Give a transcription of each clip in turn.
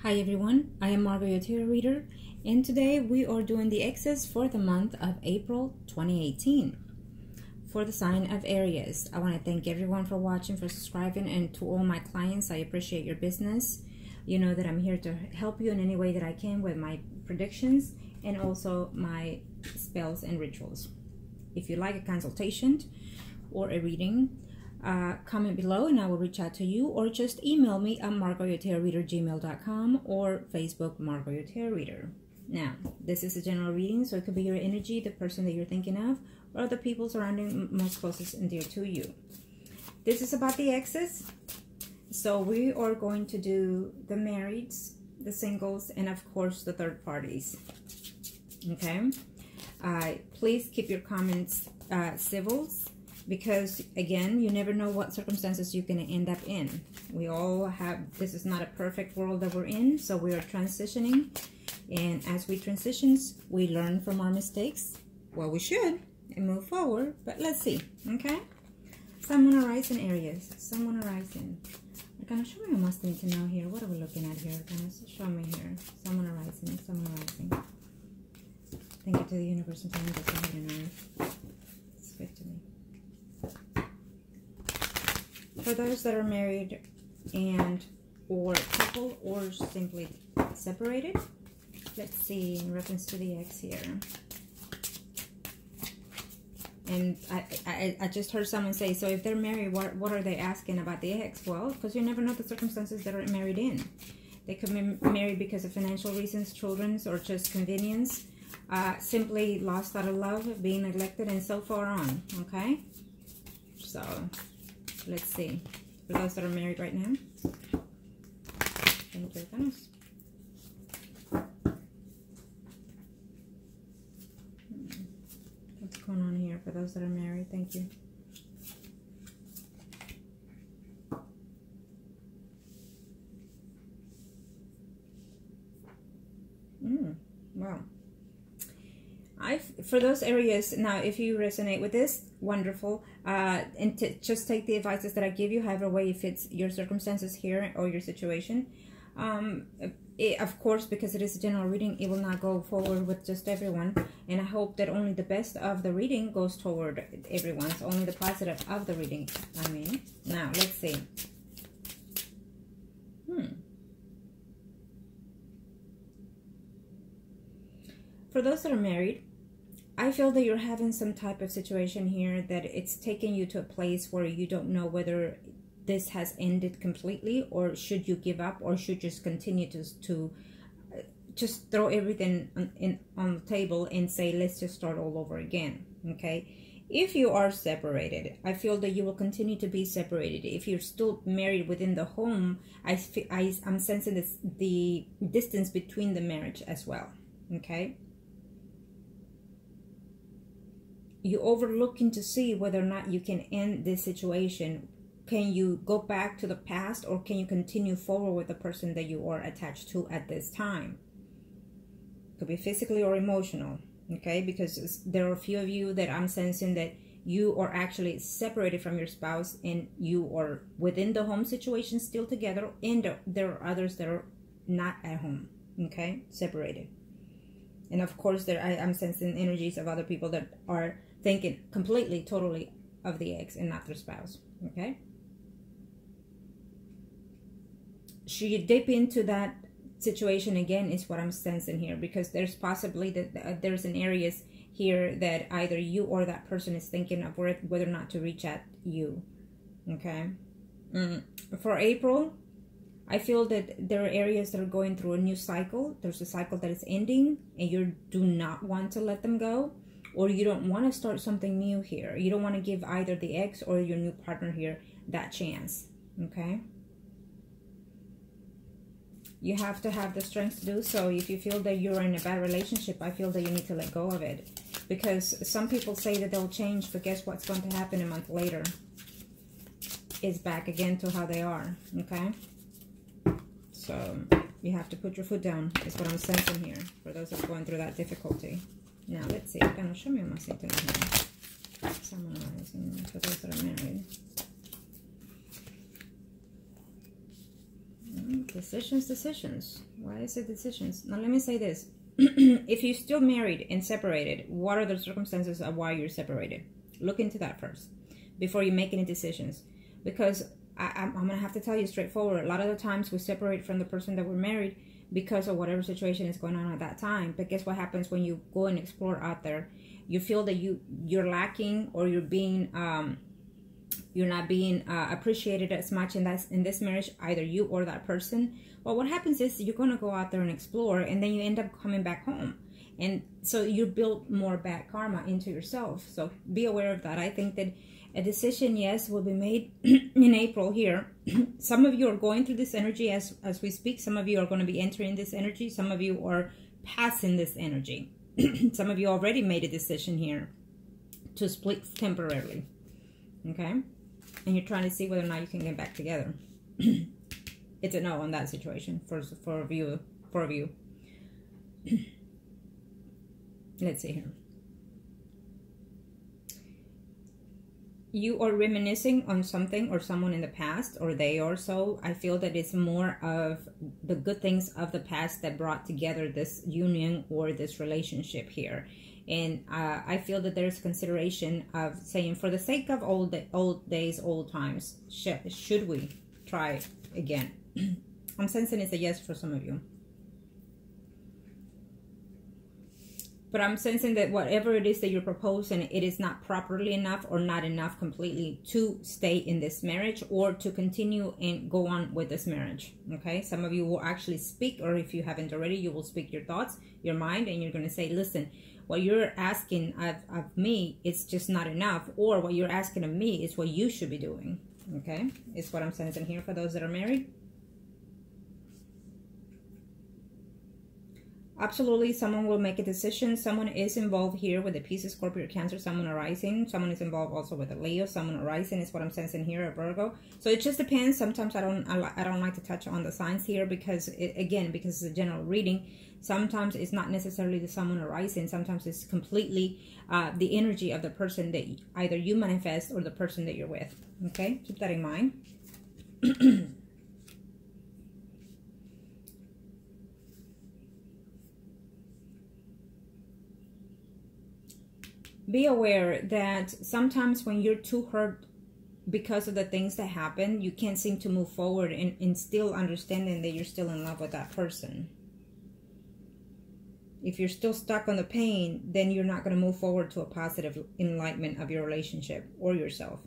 Hi everyone, I am Margourtarotreader, and today we are doing the X's for the month of April 2018 for the sign of Aries. I want to thank everyone for watching, for subscribing, and to all my clients, I appreciate your business. You know that I'm here to help you in any way that I can with my predictions and also my spells and rituals. If you like a consultation or a reading, comment below and I will reach out to you, or just email me at margourtarotreader@gmail.com or Facebook Margourtarotreader. Now, this is a general reading, so it could be your energy, the person that you're thinking of, or the people surrounding most closest and dear to you. This is about the exes, so we are going to do the marrieds, the singles, and of course the third parties. Okay, please keep your comments civil, because again, you never know what circumstances you're going to end up in. We all have, this is not a perfect world that we're in, so we are transitioning, and as we transition, we learn from our mistakes. Well, we should, and move forward. But let's see. Okay, Sun, Moon, Rising Aries. Sun, Moon, Rising. Kind of show me, I must need to know here. What are we looking at here? Kind of show me here. Sun, Moon, Rising. Sun, Moon, Rising. Thank you to the universe and time that's ahead in earth. Speak to me. For those that are married and or couple or simply separated, let's see in reference to the ex here. And I just heard someone say, so if they're married, what are they asking about the ex? Well, because you never know the circumstances that are married in. They could be married because of financial reasons, children's, or just convenience, simply lost out of love, being neglected, and so far on. Okay, so let's see. For those that are married right now, thank you, Venus. What's going on here for those that are married? Thank you. Wow. For those areas, now if you resonate with this, wonderful, and just take the advices that I give you, however way it fits your circumstances here or your situation. Of course, because it is a general reading, it will not go forward with just everyone, and I hope that only the best of the reading goes toward everyone, so only the positive of the reading, I mean. Now, let's see. For those that are married, I feel that you're having some type of situation here that it's taking you to a place where you don't know whether this has ended completely, or should you give up, or should just continue to just throw everything on the table and say, let's just start all over again. Okay, if you are separated, I feel that you will continue to be separated. If you're still married within the home, I'm sensing the distance between the marriage as well. Okay, you overlooking to see whether or not you can end this situation. Can you go back to the past, or can you continue forward with the person that you are attached to at this time? Could be physically or emotional. Okay, because there are a few of you that I'm sensing that you are actually separated from your spouse, and you are within the home situation still together, and there are others that are not at home. Okay, separated. And of course, I'm sensing energies of other people that are thinking completely, totally of the ex and not their spouse. Okay? Should you dip into that situation again is what I'm sensing here, because there's possibly that there's an areas here that either you or that person is thinking of whether or not to reach out you. Okay? For April, I feel that there are areas that are going through a new cycle. There's a cycle that is ending, and you do not want to let them go, or you don't want to start something new here. You don't want to give either the ex or your new partner here that chance. Okay? You have to have the strength to do so. If you feel that you're in a bad relationship, I feel that you need to let go of it, because some people say that they'll change, but guess what's going to happen a month later? It's back again to how they are. Okay? So you have to put your foot down, is what I'm sensing here, for those that are going through that difficulty. Now, let's see. Kind of show me what I'm saying here. Someone rising, for those that are married. Decisions, decisions. Why is it decisions? Now, let me say this. If you're still married and separated, what are the circumstances of why you're separated? Look into that first before you make any decisions. Because I'm going to have to tell you straightforward. A lot of the times we separate from the person that we're married because of whatever situation is going on at that time. But guess what happens when you go and explore out there? You feel that you're lacking, or you're not being appreciated as much in this marriage, either you or that person. Well, what happens is you're going to go out there and explore, and then you end up coming back home. And so you build more bad karma into yourself. So be aware of that. I think that a decision, yes, will be made in April here. Some of you are going through this energy as we speak. Some of you are going to be entering this energy. Some of you are passing this energy. Some of you already made a decision here to split temporarily. Okay? And you're trying to see whether or not you can get back together. It's a no on that situation for a view. Let's see here. You are reminiscing on something or someone in the past, or they or so. I feel that it's more of the good things of the past that brought together this union or this relationship here. And I feel that there's consideration of saying, for the sake of old days, old times, should we try again? I'm sensing it's a yes for some of you. But I'm sensing that whatever it is that you're proposing, it is not properly enough or not enough completely to stay in this marriage or to continue and go on with this marriage. Okay? Some of you will actually speak, or if you haven't already, you will speak your thoughts, your mind, and you're going to say, listen, what you're asking of me is just not enough, or what you're asking of me is what you should be doing. Okay? It's what I'm sensing here for those that are married. Absolutely, someone will make a decision. Someone is involved here with the Pisces, Scorpio, Cancer, someone arising. Someone is involved also with a Leo, someone arising is what I'm sensing here, a Virgo. So it just depends. Sometimes I don't like to touch on the signs here because, because it's a general reading. Sometimes it's not necessarily the someone arising. Sometimes it's completely the energy of the person that either you manifest or the person that you're with. Okay, keep that in mind. Be aware that sometimes when you're too hurt because of the things that happen, you can't seem to move forward in still understanding that you're still in love with that person. If you're still stuck on the pain, then you're not going to move forward to a positive enlightenment of your relationship or yourself.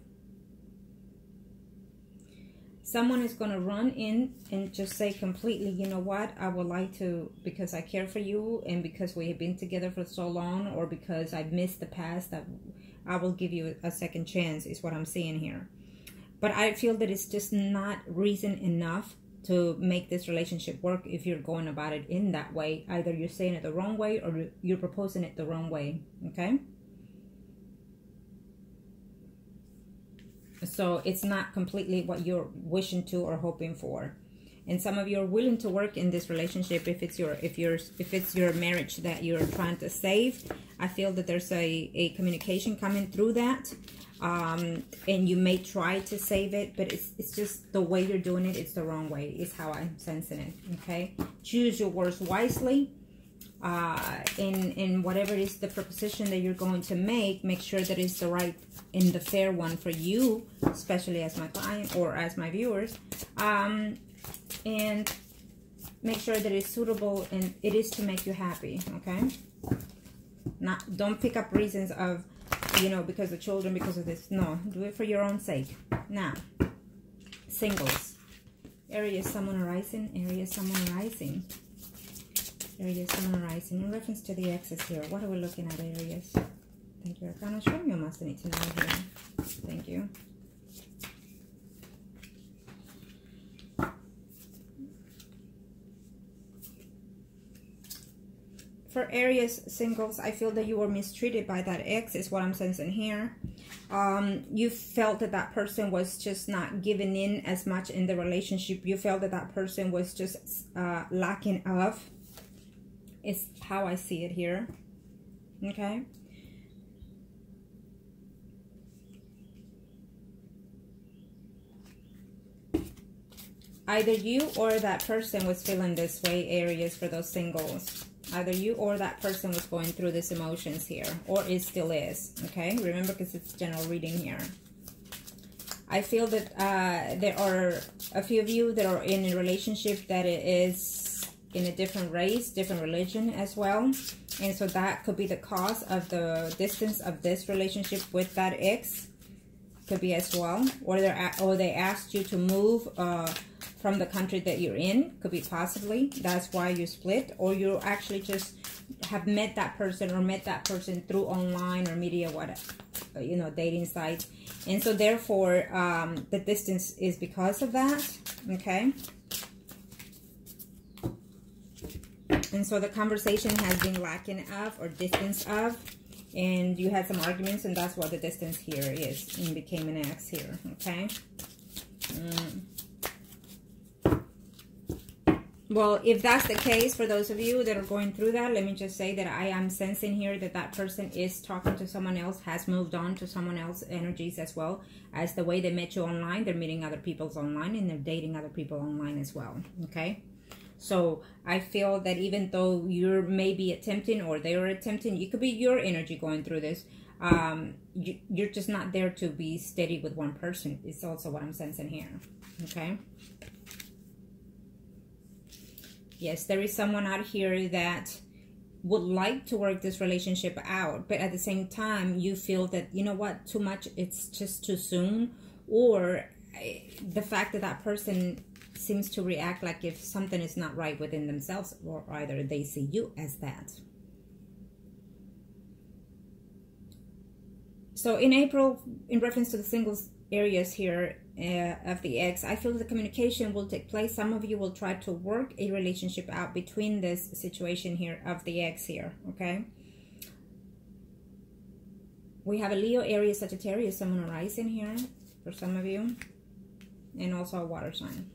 Someone is going to run in and just say completely, you know what, I would like to, because I care for you and because we have been together for so long, or because I've missed the past, that I will give you a second chance, is what I'm seeing here. But I feel that it's just not reason enough to make this relationship work if you're going about it in that way. Either you're saying it the wrong way or you're proposing it the wrong way. Okay? So it's not completely what you're wishing to or hoping for. And some of you are willing to work in this relationship if it's your marriage that you're trying to save. I feel that there's a communication coming through that. And you may try to save it, but it's just the way you're doing it, it's the wrong way, is how I'm sensing it. Okay? Choose your words wisely. In whatever is the proposition that you're going to make sure that it's the right and the fair one for you, especially as my client or as my viewers, and make sure that it's suitable and it is to make you happy. Okay? Don't pick up reasons of, you know, because of children, because of this. No, do it for your own sake. Now, singles. Aries, someone arising. Aries, someone arising. Aries, someone arising. In reference to the exes here, what are we looking at, Aries? Thank you, Arcana. Show me your must need to know here. Thank you. For Aries singles, I feel that you were mistreated by that ex, is what I'm sensing here. You felt that that person was just not giving in as much in the relationship. You felt that that person was just lacking of. Is how I see it here. Okay. either you or that person was feeling this way, Aries, for those singles. Either you or that person was going through these emotions here, or it still is, okay? Remember, because it's general reading here. I feel that there are a few of you that are in a relationship that is in a different race, different religion as well. And so that could be the cause of the distance of this relationship with that ex. Could be as well. Or they asked you to move from the country that you're in. Could be possibly. That's why you split. Or you actually just have met that person, or met that person through online or media, whatever, you know, dating sites. And so therefore, the distance is because of that. Okay. And so the conversation has been lacking of, or distance of, and you had some arguments, and that's what the distance here is, and became an ex here. Okay. Well, if that's the case, for those of you that are going through that, let me just say that I am sensing here that that person is talking to someone else, has moved on to someone else's energies as well. As the way they met you online, they're meeting other people's online, and they're dating other people online as well. Okay. So I feel that even though you're maybe attempting, or they are attempting, it could be your energy going through this. You're just not there to be steady with one person. It's also what I'm sensing here. Okay. Yes, there is someone out here that would like to work this relationship out, but at the same time, you feel that, you know what, too much, it's just too soon. Or the fact that that person seems to react like if something is not right within themselves, or either they see you as that. So in April, in reference to the singles areas here of the ex, I feel the communication will take place. Some of you will try to work a relationship out between this situation here of the ex here, okay? We have a Leo, Aries, Sagittarius, Sun, Moon, Rising here for some of you, and also a water sign.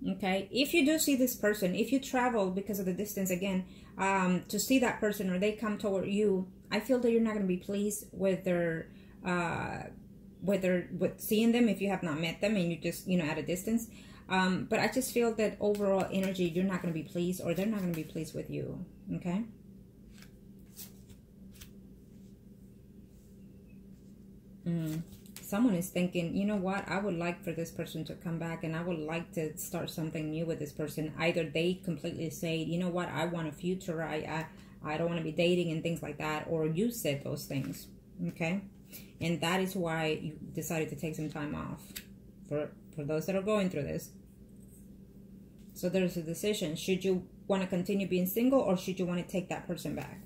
Okay, if you do see this person, if you travel because of the distance again, to see that person, or they come toward you, I feel that you're not going to be pleased with their, with seeing them if you have not met them and you're just, you know, at a distance. But I just feel that overall energy, you're not going to be pleased, or they're not going to be pleased with you. Okay. Someone is thinking, you know what, I would like for this person to come back, and I would like to start something new with this person. Either they completely say, you know what, I want a future, I don't want to be dating and things like that, or you said those things. Okay. And that is why you decided to take some time off, for those that are going through this. So there's a decision. Should you want to continue being single, or should you want to take that person back?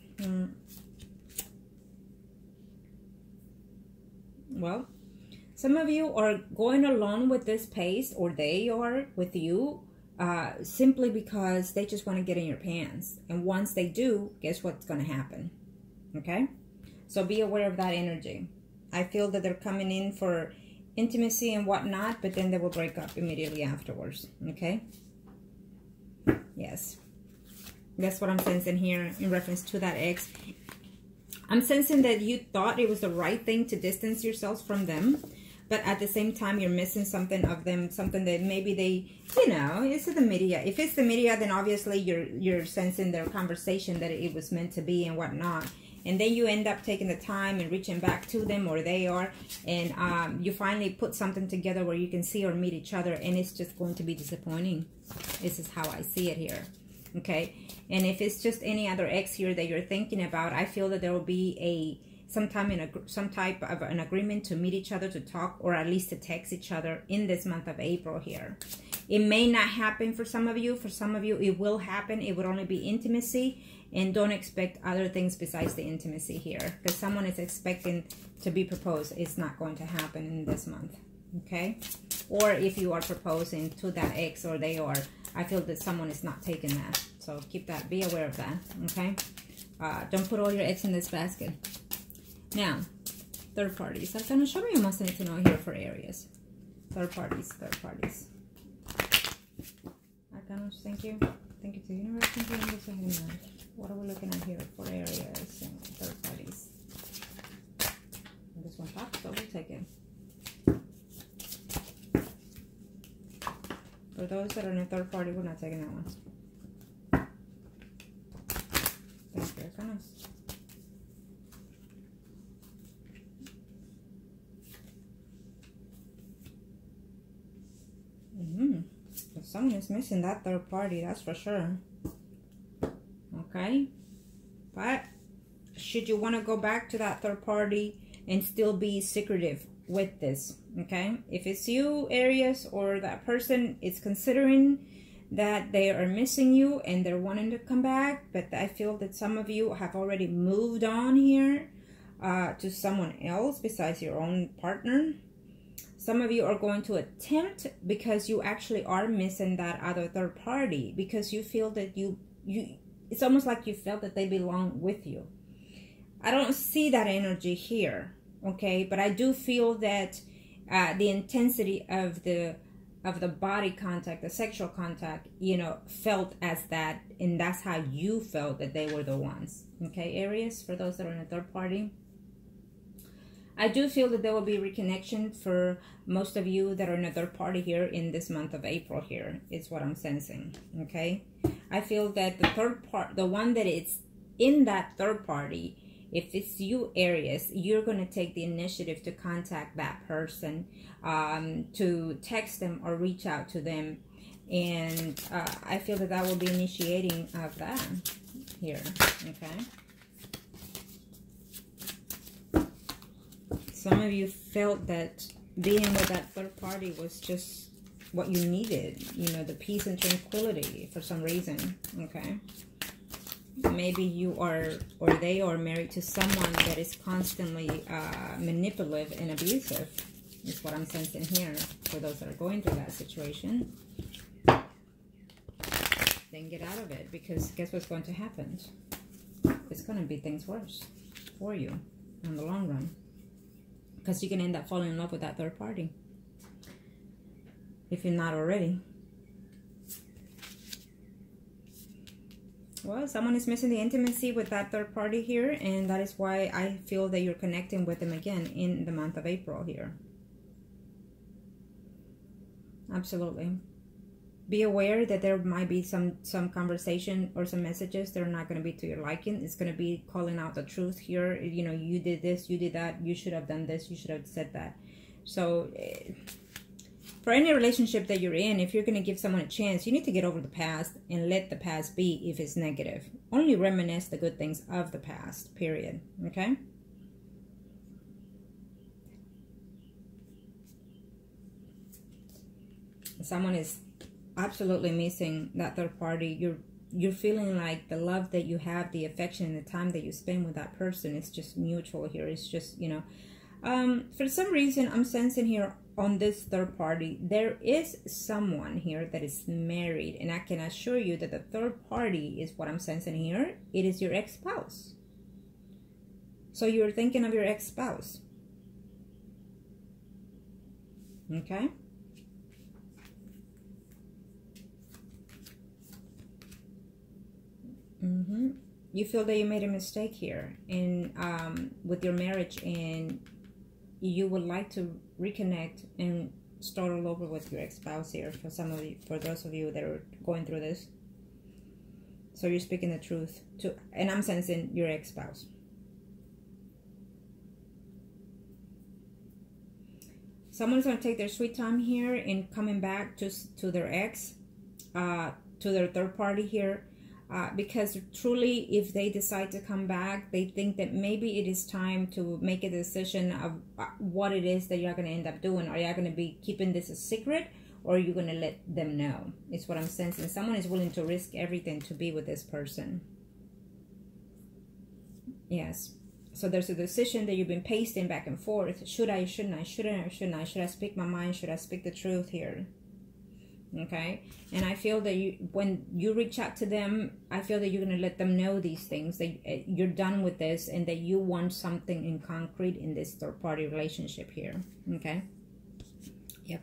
Well, some of you are going along with this pace, or they are with you, simply because they just want to get in your pants. And once they do, guess what's going to happen? Okay? So be aware of that energy. I feel that they're coming in for intimacy and whatnot, but then they will break up immediately afterwards. Okay? Yes. That's what I'm sensing here in reference to that ex. I'm sensing that you thought it was the right thing to distance yourselves from them, but at the same time, you're missing something of them, something that maybe they, you know, it's the media. If it's the media, then obviously you're sensing their conversation that it was meant to be and whatnot. And then you end up taking the time and reaching back to them, or they are, and you finally put something together where you can see or meet each other, and it's just going to be disappointing. This is how I see it here. Okay, and if it's just any other ex here that you're thinking about, I feel that there will be some type of an agreement to meet each other, to talk, or at least to text each other in this month of April here. It may not happen for some of you. For some of you, it will happen. It would only be intimacy, and don't expect other things besides the intimacy here, because someone is expecting to be proposed. It's not going to happen in this month. Okay, or if you are proposing to that ex, or they are, I feel that someone is not taking that. So keep that, be aware of that. Okay, don't put all your eggs in this basket. Now, third parties. I'm going to show me you must need to know here for Aries. Third parties, third parties. Arcanos, thank you. Thank you to the universe. Thank you. What are we looking at here for Aries and third parties? And this one pops, so we'll take it. For those that are in a third party, we're not taking that one. Thank you, goodness. Someone is missing that third party, that's for sure. Okay, but should you want to go back to that third party and still be secretive with this? Okay, if it's you, Aries, or that person is considering that they are missing you and they're wanting to come back, but I feel that some of you have already moved on here to someone else besides your own partner. Some of you are going to attempt, because you actually are missing that other third party, because you feel that it's almost like you felt that they belong with you. I don't see that energy here, okay? But I do feel that the intensity of the body contact, the sexual contact, you know, felt as that, and that's how you felt that they were the ones, okay, Aries, for those that are in a third party. I do feel that there will be reconnection for most of you that are in a third party here in this month of April here, is what I'm sensing, okay? I feel that the third part, the one that is in that third party, if it's you, Aries, you're going to take the initiative to contact that person, to text them or reach out to them. And I feel that that will be initiating of that here, okay? Some of you felt that being with that third party was just what you needed, you know, the peace and tranquility for some reason, okay? Maybe you are, or they are married to someone that is constantly manipulative and abusive, is what I'm sensing here for those that are going through that situation. Then get out of it, because guess what's going to happen? It's going to be things worse for you in the long run. Because you can end up falling in love with that third party, if you're not already. Well, someone is missing the intimacy with that third party here, and that is why I feel that you're connecting with them again in the month of April here. Absolutely. Be aware that there might be some conversation or some messages that are not going to be to your liking. It's going to be calling out the truth here. You know, you did this, you did that, you should have done this, you should have said that. So for any relationship that you're in, if you're going to give someone a chance, you need to get over the past and let the past be if it's negative. Only reminisce the good things of the past, period. Okay? Someone is absolutely missing that third party. You're feeling like the love that you have, the affection and the time that you spend with that person is just mutual here. It's just, you know, for some reason I'm sensing here on this third party, there is someone here that is married, and I can assure you that the third party is what I'm sensing here. It is your ex-spouse. So you're thinking of your ex-spouse. Okay? You feel that you made a mistake here in with your marriage, and you would like to reconnect and start all over with your ex-spouse here. For some of you, for those of you that are going through this, so you're speaking the truth to, and I'm sensing your ex-spouse. Someone's going to take their sweet time here in coming back to their ex, to their third party here. Because truly, if they decide to come back, they think that maybe it is time to make a decision of what it is that you're going to end up doing. Are you going to be keeping this a secret, or are you going to let them know? It's what I'm sensing. Someone is willing to risk everything to be with this person. Yes. So there's a decision that you've been pasting back and forth. Should I, shouldn't I, shouldn't I, shouldn't I? Should I speak my mind? Should I speak the truth here? Okay, and I feel that when you reach out to them, I feel that you're going to let them know these things, that you're done with this and that you want something in concrete in this third party relationship here. Okay. Yep.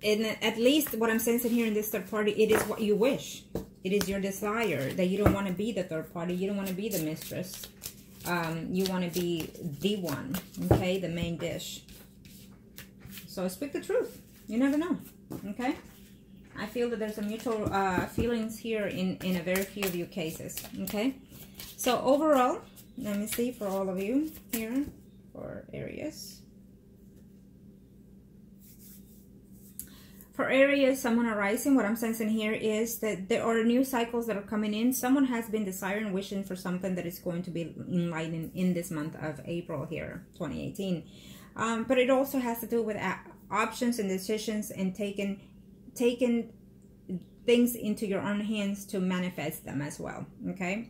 And at least what I'm sensing here in this third party, it is what you wish. It is your desire that you don't want to be the third party. You don't want to be the mistress. You want to be the one. Okay, the main dish. So speak the truth. You never know, okay? I feel that there's a mutual feelings here in a very few of you cases, okay? So overall, let me see for all of you here, for Aries. For Aries, someone arising, what I'm sensing here is that there are new cycles that are coming in. Someone has been desiring, wishing for something that is going to be enlightening in this month of April here, 2018. But it also has to do with options and decisions and taking things into your own hands to manifest them as well, okay?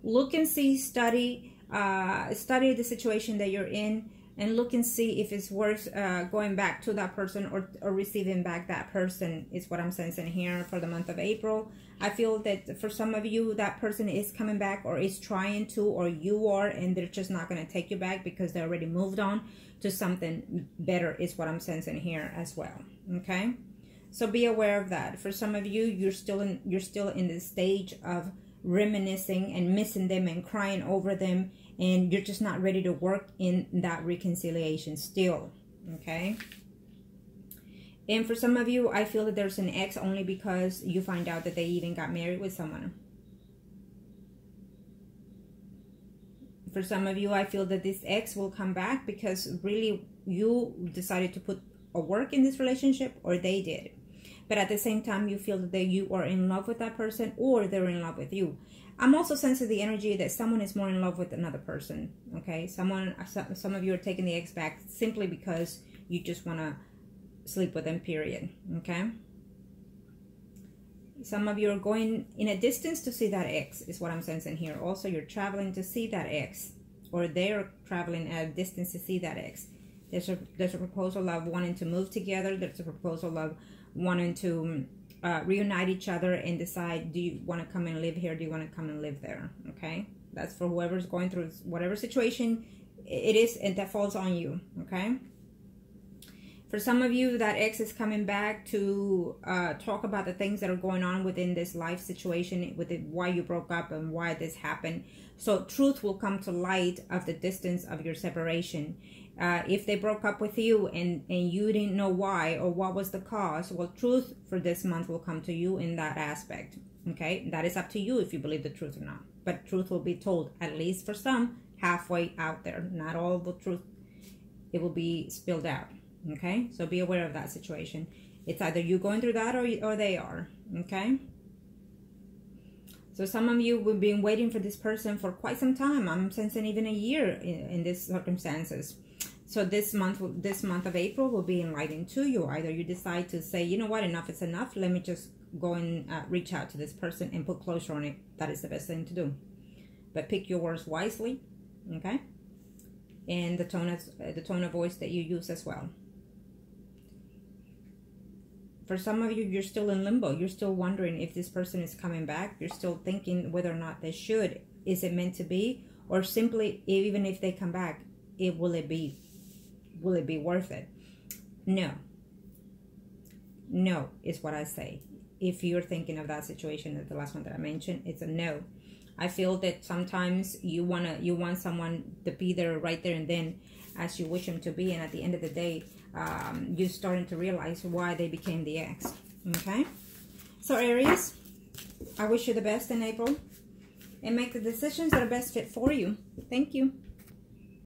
Look and see, study the situation that you're in, and look and see if it's worth going back to that person or receiving back that person is what I'm sensing here for the month of April. I feel that for some of you, that person is coming back or is trying to, or you are, and they're just not going to take you back because they already moved on to something better is what I'm sensing here as well, okay? So be aware of that. For some of you, you're still in the stage of reminiscing and missing them and crying over them, and you're just not ready to work in that reconciliation still, okay? And for some of you, I feel that there's an ex only because you find out that they even got married with someone. For some of you, I feel that this ex will come back because really you decided to put a work in this relationship, or they did. But at the same time, you feel that you are in love with that person, or they're in love with you. I'm also sensing the energy that someone is more in love with another person, okay? Some of you are taking the ex back simply because you just want to sleep with them, period, okay? Some of you are going in a distance to see that ex is what I'm sensing here. Also, you're traveling to see that ex, or they're traveling at a distance to see that ex. There's a proposal of wanting to move together. There's a proposal of wanting to reunite each other and decide, do you want to come and live here? Do you want to come and live there? Okay, that's for whoever's going through whatever situation it is, and that falls on you, okay? For some of you, that ex is coming back to talk about the things that are going on within this life situation, with why you broke up and why this happened. So truth will come to light of the distance of your separation. If they broke up with you and you didn't know why or what was the cause, well, truth for this month will come to you in that aspect, okay? That is up to you if you believe the truth or not. But truth will be told, at least for some, halfway out there. Not all the truth, it will be spilled out, okay? So be aware of that situation. It's either you going through that or they are, okay? So some of you have been waiting for this person for quite some time. I'm sensing even a year in these circumstances. So this month of April will be enlightening to you. Either you decide to say, you know what, enough is enough. Let me just go and reach out to this person and put closure on it. That is the best thing to do. But pick your words wisely, okay? And the tone of voice that you use as well. For some of you, you're still in limbo. You're still wondering if this person is coming back. You're still thinking whether or not they should. Is it meant to be? Or simply, even if they come back, will it be worth it? No. No is what I say. If you're thinking of that situation, the last one that I mentioned, it's a no. I feel that sometimes you want someone to be there right there and then as you wish them to be, and at the end of the day, you're starting to realize why they became the ex, okay? So Aries, I wish you the best in April, and make the decisions that are best fit for you. Thank you.